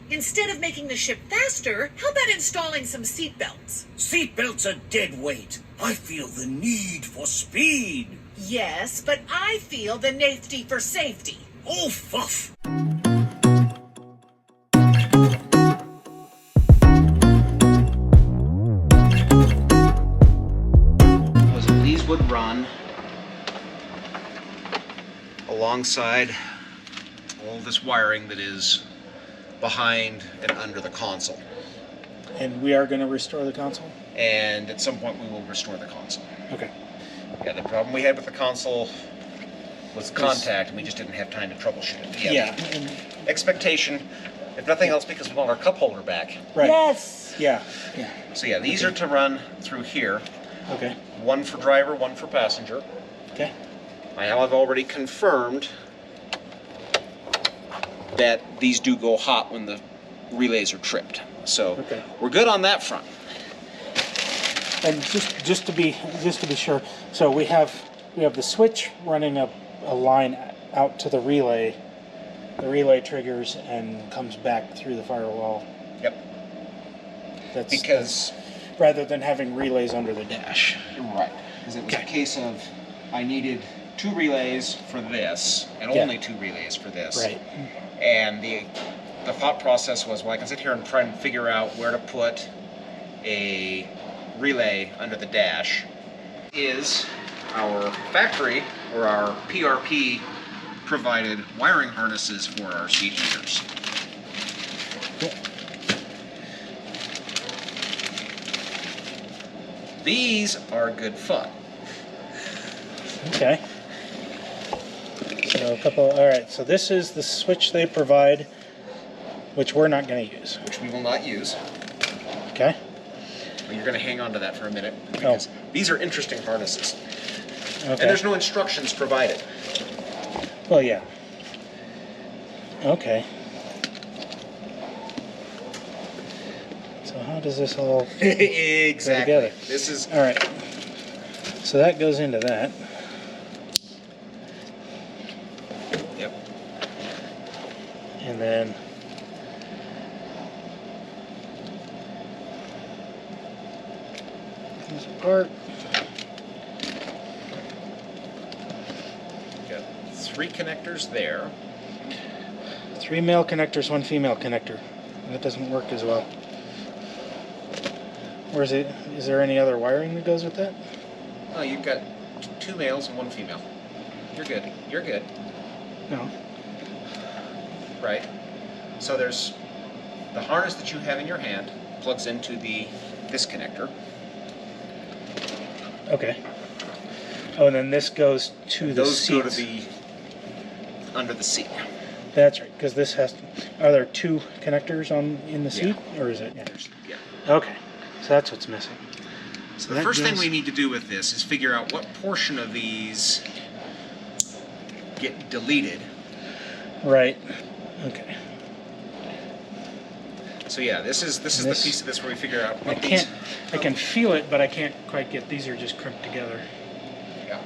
Instead of making the ship faster, how about installing some seatbelts? Seatbelts are dead weight. I feel the need for speed. Yes, but I feel the nafety for safety. Oh, fuff. These would run alongside all this wiring that is behind and under the console. And we are going to restore the console? And at some point we will restore the console. Okay. Yeah, the problem we had with the console was contact, and we just didn't have time to troubleshoot it. Yeah. Expectation, if nothing else, because we want our cup holder back. Right. Yes! Yeah. Yeah. So yeah, these are to run through here. Okay. One for driver, one for passenger. Okay. I have already confirmed that these do go hot when the relays are tripped. So we're good on that front. And just to be sure, so we have the switch running a line out to the relay. The relay triggers and comes back through the firewall. Yep. That's because rather than having relays under the dash. Right. Because it was a case of I needed 2 relays for this and only 2 relays for this. Right. And the thought process was, well, I can sit here and try and figure out where to put a relay under the dash. Is our factory or our PRP provided wiring harnesses for our seat heaters. These are good fun. Okay. So alright, so this is the switch they provide, which we're not going to use. Which we will not use. Okay. Well, you're going to hang on to that for a minute, because these are interesting harnesses. Okay. And there's no instructions provided. Well, yeah. Okay. So how does this all exactly go together? This is all right. So that goes into that. Yep. And then this apart. Got 3 connectors there. 3 male connectors, 1 female connector. That doesn't work as well. Or is there any other wiring that goes with that? Oh, you've got 2 males and 1 female. You're good. You're good. No. Right. So there's the harness that you have in your hand plugs into this connector. Okay. Oh, and then this goes to the seats. Those go to under the seat. That's right, because this has. Are there 2 connectors in the seat, or is it? Yeah. Okay, so that's what's missing. So the first thing we need to do with this is figure out what portion of these get deleted. Right. Okay. So yeah, this is the piece of this where we figure out what I can feel it, but I can't quite get. These are just crimped together. Yeah.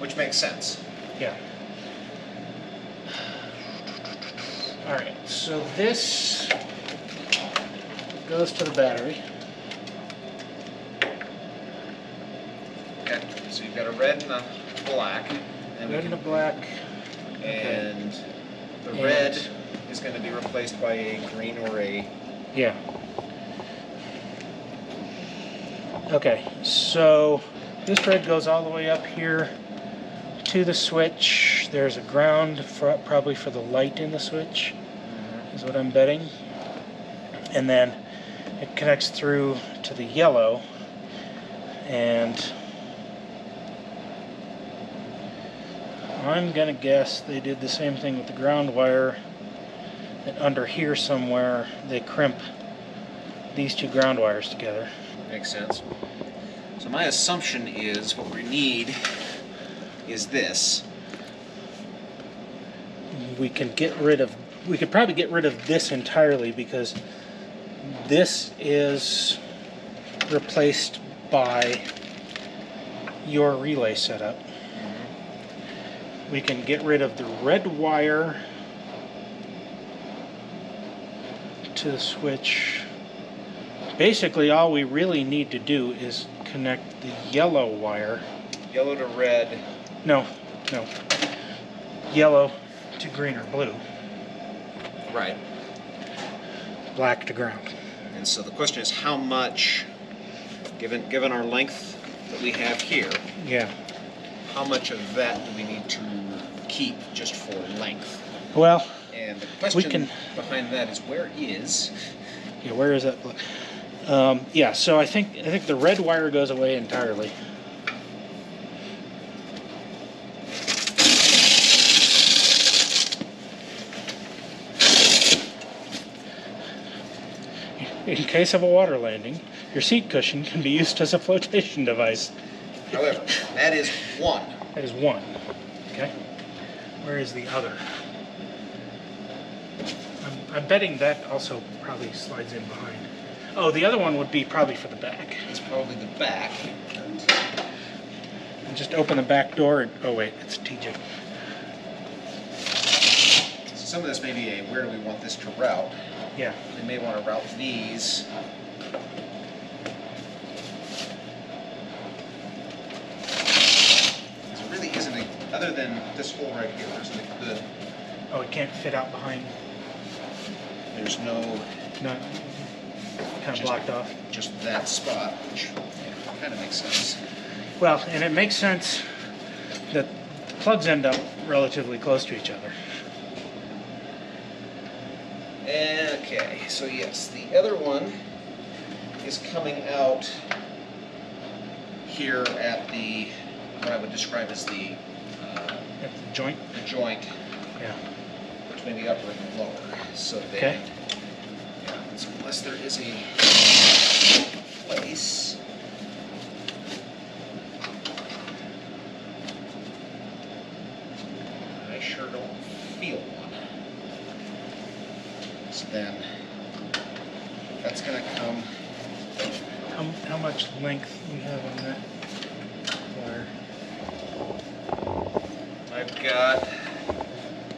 Which makes sense. Yeah. All right. So this goes to the battery. Okay. So you've got a red and a black. And red and a black. And the red is going to be replaced by a green or a... Yeah. Okay, so this red goes all the way up here to the switch. There's a ground probably for the light in the switch, is what I'm betting. And then it connects through to the yellow, and I'm gonna guess they did the same thing with the ground wire, that under here somewhere they crimp these 2 ground wires together. Makes sense. So my assumption is what we need is this. We could probably get rid of this entirely, because this is replaced by your relay setup. We can get rid of the red wire to the switch. Basically, all we really need to do is connect the yellow wire. Yellow to red. No. Yellow to green or blue. Right. Black to ground. And so the question is how much, given our length that we have here, Yeah. how much of that do we need to keep just for length? Well, And the question behind that is where is... yeah, where is that? Yeah, so I think the red wire goes away entirely. In case of a water landing, your seat cushion can be used as a flotation device. However, that is one. That is one. Okay. Where is the other? I'm betting that also probably slides in behind. Oh, the other one would be probably for the back. It's probably the back. And just open the back door and, oh wait, it's TJ. So some of this may be a where do we want this to route. Yeah. We may want to route these. There really isn't a, other than this hole right here, there's a good, Oh, it can't fit out behind. there's no, No. Kind of blocked off. just that spot, which kind of makes sense. Well, and it makes sense that the plugs end up relatively close to each other. Okay, so yes, the other one is coming out here at the, what I would describe as the At the joint. joint Yeah. between the upper and the lower. So they, Okay. yeah, so unless there is a place. I sure don't feel one. So then that's going to come. How much length we have on that wire? I've got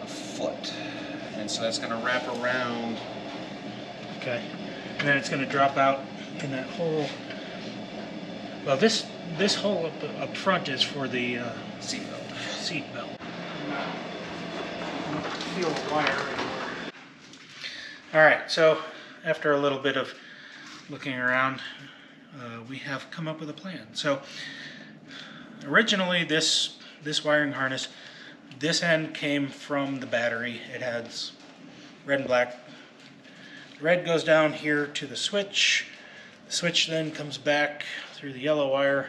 a foot, and so that's going to wrap around. Okay. And then it's going to drop out in that hole. Well, this hole up front is for the seat belt. I don't feel the wire anymore. All right. So after a little bit of looking around, we have come up with a plan. So originally, this wiring harness, this end came from the battery. It has red and black. Red goes down here to the switch. The switch then comes back through the yellow wire,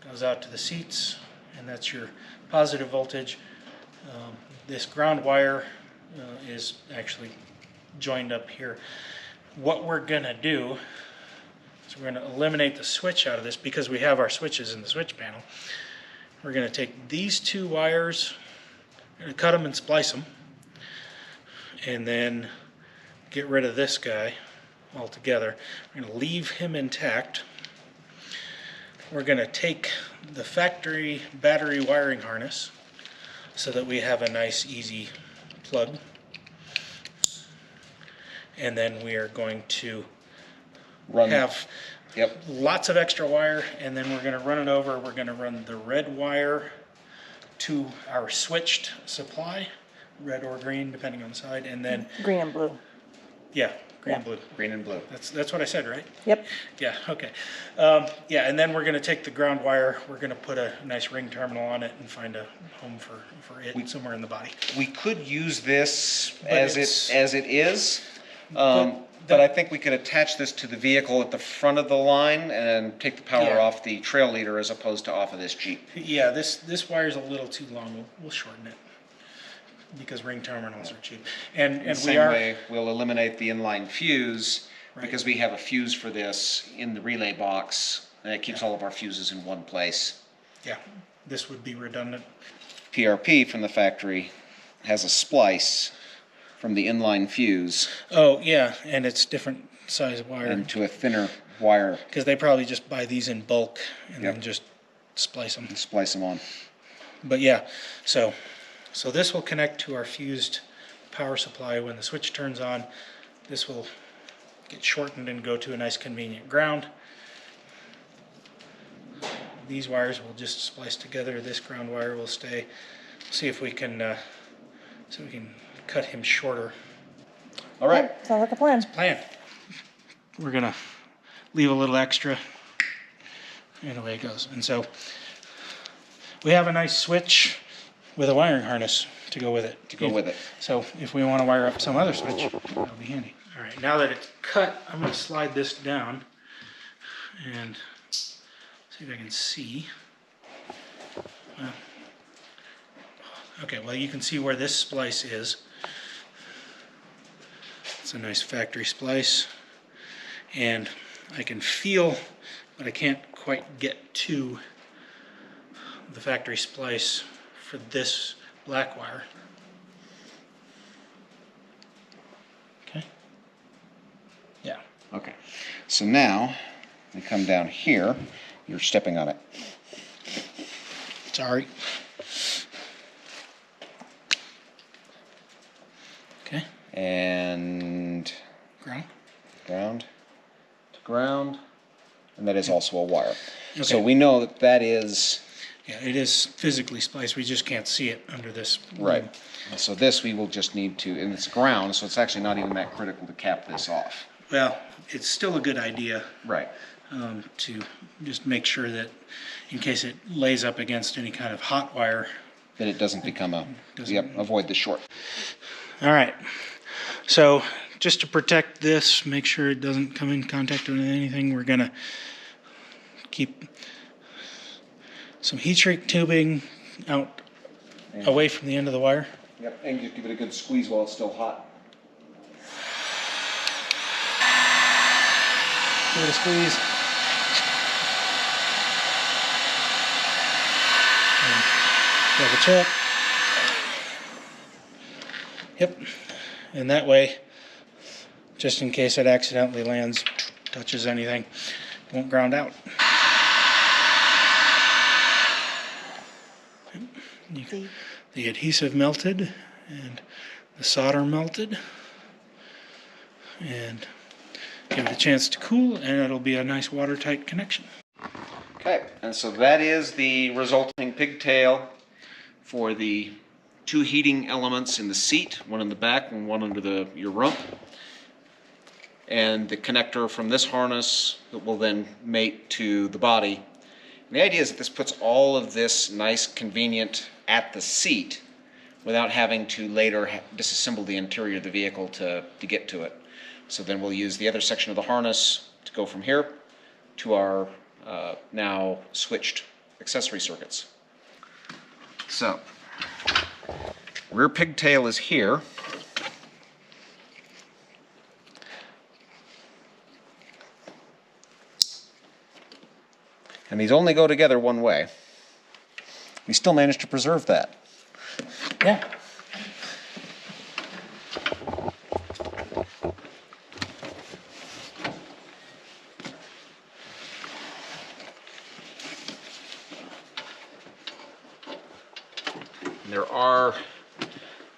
goes out to the seats, and that's your positive voltage. This ground wire is actually joined up here. What we're gonna do is we're gonna eliminate the switch out of this because we have our switches in the switch panel. We're gonna take these two wires, we're gonna cut them and splice them, and then get rid of this guy altogether. We're going to leave him intact. We're going to take the factory battery wiring harness so that we have a nice easy plug. And then we are going to have lots of extra wire, and then we're going to run it over. We're going to run the red wire to our switched supply, red or green depending on the side, and then Green and blue. yeah, green and blue. Green and blue. That's what I said, right? Yep. Yeah, okay. Yeah, and then we're going to take the ground wire, we're going to put a nice ring terminal on it and find a home for it somewhere in the body. We could use this But as it's- it is, but I think we could attach this to the vehicle at the front of the line and take the power Yeah. off the trail leader as opposed to off of this Jeep. Yeah, this wire's a little too long. We'll shorten it because ring terminals are cheap. And The we same are way, we'll eliminate the inline fuse Right. because we have a fuse for this in the relay box, and it keeps all of our fuses in one place. yeah, this would be redundant. PRP from the factory has a splice from the inline fuse Oh, yeah, and it's different size wire into a thinner wire because they probably just buy these in bulk and Yep. then just splice them. and splice them on. But yeah, so this will connect to our fused power supply when the switch turns on. This will get shortened and go to a nice convenient ground. These wires will just splice together. This ground wire will stay. See if we can cut him shorter. All right. Sounds like a plan. Plan. We're gonna leave a little extra, and away it goes. And so we have a nice switch with a wiring harness to go with it. So if we want to wire up some other switch, that'll be handy. All right, now that it's cut, I'm going to slide this down and see if I can see. Okay, well, you can see where this splice is. It's a nice factory splice, and I can feel, but I can't quite get to the factory splice for this black wire. Okay. Yeah. Okay. So now we come down here. You're stepping on it. Sorry. Okay. And Ground. Ground to ground. And that is also a wire. Okay. So we know that that is... Yeah, it is physically spliced. We just can't see it under this. Right. So this we will just need to, and it's ground, so it's actually not even that critical to cap this off. Well, it's still a good idea Right. to just make sure that in case it lays up against any kind of hot wire. That it doesn't become a, Doesn't- yep, avoid the short. All right. So just to protect this, make sure it doesn't come in contact with anything, we're going to keep some heat shrink tubing out away from the end of the wire. Yep, and just give it a good squeeze while it's still hot. Give it a squeeze. And double check. Yep. And that way, just in case it accidentally lands, touches anything, it won't ground out. The adhesive melted and the solder melted, and give it a chance to cool, and it'll be a nice watertight connection. Okay, and so that is the resulting pigtail for the two heating elements in the seat, one in the back and one under your rump, and the connector from this harness that will then mate to the body. And the idea is that this puts all of this nice, convenient at the seat without having to later disassemble the interior of the vehicle to get to it. So then we'll use the other section of the harness to go from here to our now switched accessory circuits. So, rear pigtail is here. And these only go together one way. We still managed to preserve that. Yeah. And there are,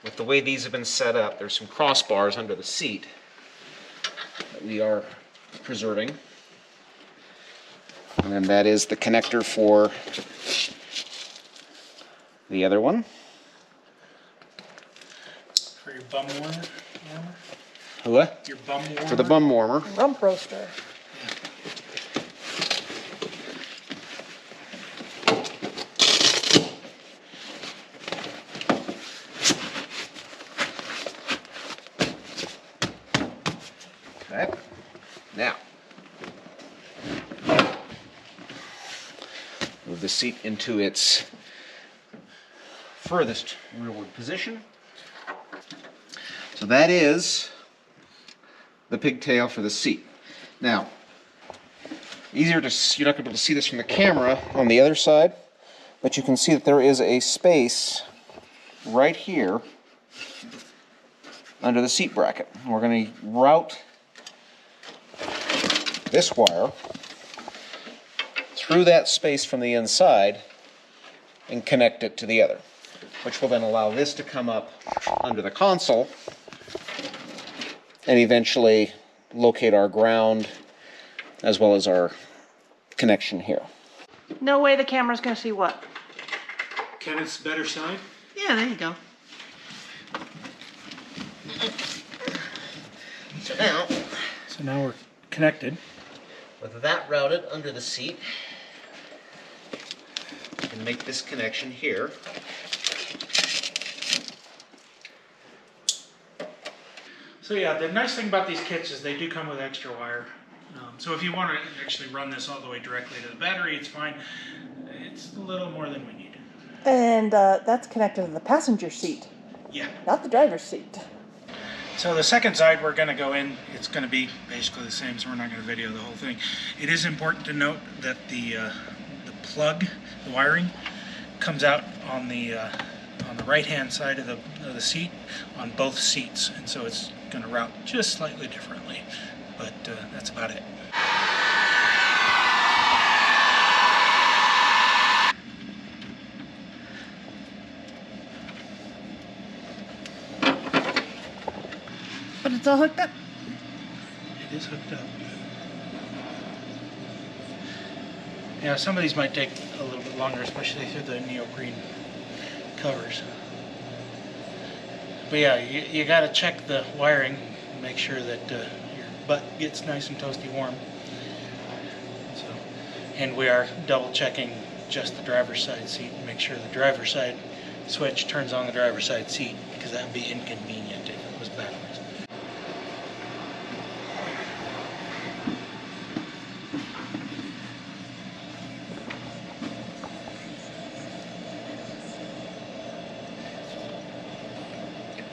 with the way these have been set up, there's some crossbars under the seat that we are preserving. And then that is the connector for the other one. For your bum warmer? What? Your bum warmer? For the bum warmer. Rump roaster. Okay. Now, move the seat into its furthest rearward position. So that is the pigtail for the seat. Now, you're not going to be able to see this from the camera on the other side, but you can see that there is a space right here under the seat bracket. We're going to route this wire through that space from the inside and connect it to the other, which will then allow this to come up under the console and eventually locate our ground as well as our connection here. No way the camera's gonna see what? Kenneth's better side. Yeah, there you go. So now we're connected. with that routed under the seat, we can make this connection here. So yeah, the nice thing about these kits is they do come with extra wire. So if you want to actually run this all the way directly to the battery, it's fine. It's a little more than we need. And that's connected to the passenger seat, Yeah. not the driver's seat. So the second side we're going to go in, it's going to be basically the same, so we're not going to video the whole thing. It is important to note that the plug, the wiring, comes out on the right-hand side of the seat on both seats, and so it's going to route just slightly differently, but that's about it. But it's all hooked up. It is hooked up. Yeah, some of these might take a little bit longer, especially through the neoprene covers. But yeah, you got to check the wiring and make sure that your butt gets nice and toasty warm. So, and we are double checking just the driver's side seat and make sure the driver's side switch turns on the driver's side seat, because that would be inconvenient if it was backwards.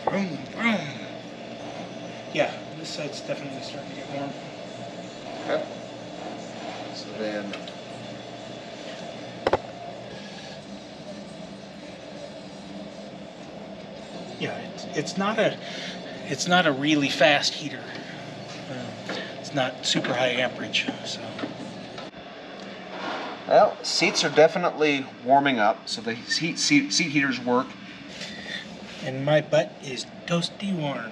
Vroom, vroom. Yeah, this side's definitely starting to get warm. Okay. So then, Yeah, it's not a really fast heater. It's not super high amperage, so. well, seats are definitely warming up, so the seat heaters work. And my butt is toasty warm.